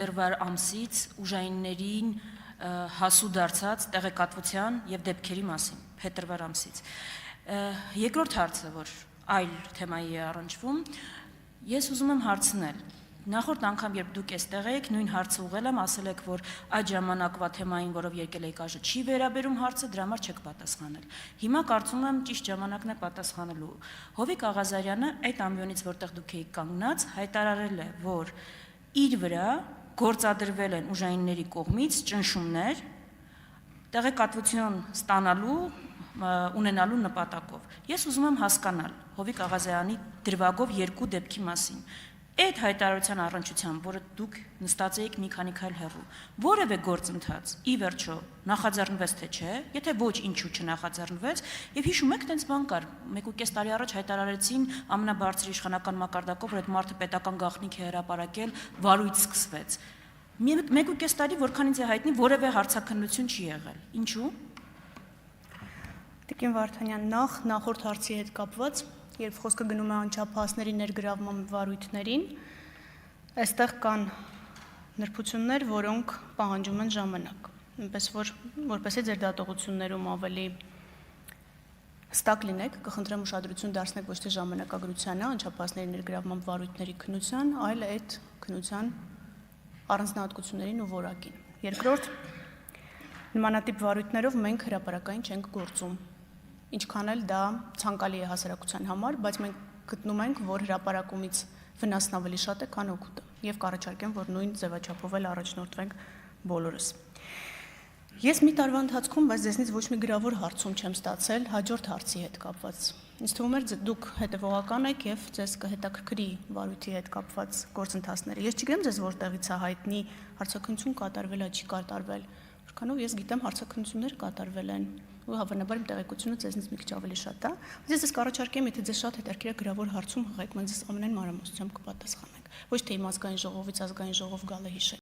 Փետրվար ամսից ուժայիններին հասու դարձած տեղեկատվության եւ դեպքերի մասին փետրվար ամսից։ Երկրորդ հարցը, որ այլ թեմայի է առնչվում, ես ուզում եմ հարցնել. նախորդ անգամ, երբ դուք այստեղ եք, նույն հարցը ուղղել եմ, ասել եք, որ այդ ժամանակվա թեմային, որով եկել եք այժմ, չի վերաբերում հարցը, դրա համար չեք պատասխանել։ Հիմա կարծում եմ ճիշտ ժամանակն է պատասխանելու։ Հովիկ Աղազարյանը այդ ամբիոնից, որտեղ դուք եք կանգնած, հայտարարել է, որ իր վրա գործադրվել են ուժայինների կողմից ճնշումներ տեղեկատվություն ունենալու նպատակով։ Ես ուզում եմ հասկանալ Հովիկ Աղազարյանի դրվագով երկու դեպքի մասին։ Այդ հայտարարության առնչությամբ, որը դուք նստած եք մի քանի քայլ հեռու, որևէ գործընթաց ի վերջո նախաձեռնվեց թե չէ, եթե ոչ, ինչու չնախաձեռնվեց, եւ հիշում եք, տենց բան կար, 1.5 տարի առաջ հայտարարեցին ամենաբարձր իշխանական մակարդակով, որ այդ մարդը պետական գաղտնիք է հրապարակել, վարույց սկսվեց։ 1.5 տարի, որքան ինձ է հայտնի, որևէ հարցաքննություն չի եղել։ Ինչու՞։ Տիկին Վարդանյան, նախորդ հարցի հետ կապված, երբ խոսքը գնում է անչափահասների ներգրավման վարույթներին, այստեղ կան նրբություններ, որոնք պահանջում են ժամանակ, այնպես որ որպեսզի ձեր դատողություններում ավելի հստակ լինեք, կխնդրեմ ուշադրություն դարձնեք ոչ թե ժամանակագրությանը, անչափահասների ներգրավման վարույթների քննության, այլ այդ քննության առանձնահատկություններին ու որակին։ Երկրորդ, նմանատիպ վարույթներով մենք հրապարակային չենք գործում, ինչքան էլ դա ցանկալի է հասարակության համար, բայց մենք գտնում ենք, որ հրապարակումից վնասն ավելի շատ է, քան օգուտը, եւ կառաջարկեմ, որ նույն ձևաչափով էլ առաջնորդվենք բոլորս։ Ես մի տարվա ընթացքում, բայց ձեզնից ոչ մի գրավոր հարցում չեմ ստացել հաջորդ հարցի հետ կապված։ Ինձ թվում է, դուք հետևողական եք եւ ձեզ կհետաքրքրի վարույթի հետ կապված գործընթացները։ Ես չգիտեմ ձեզ որտեղից է հայտնի հարցաքննություն կատարվել է, չի կատարվել, որքանով ես գիտեմ հարցաքննություններ կատարվել են, ու հավանաբար իմ տեղեկությունը ձեզնից մի քիչ ավելի շատ է։ Ես ձեզ կառաջարկեմ, եթե ձեզ շատ հետաքրքիր է գրավոր հարցում հղեք, մենք ձեզ ամենայն մանրամասնությամբ կպատասխանենք։ Ոչ թե իմ ազգային ժողովից ազգային ժողով գալը հիշել։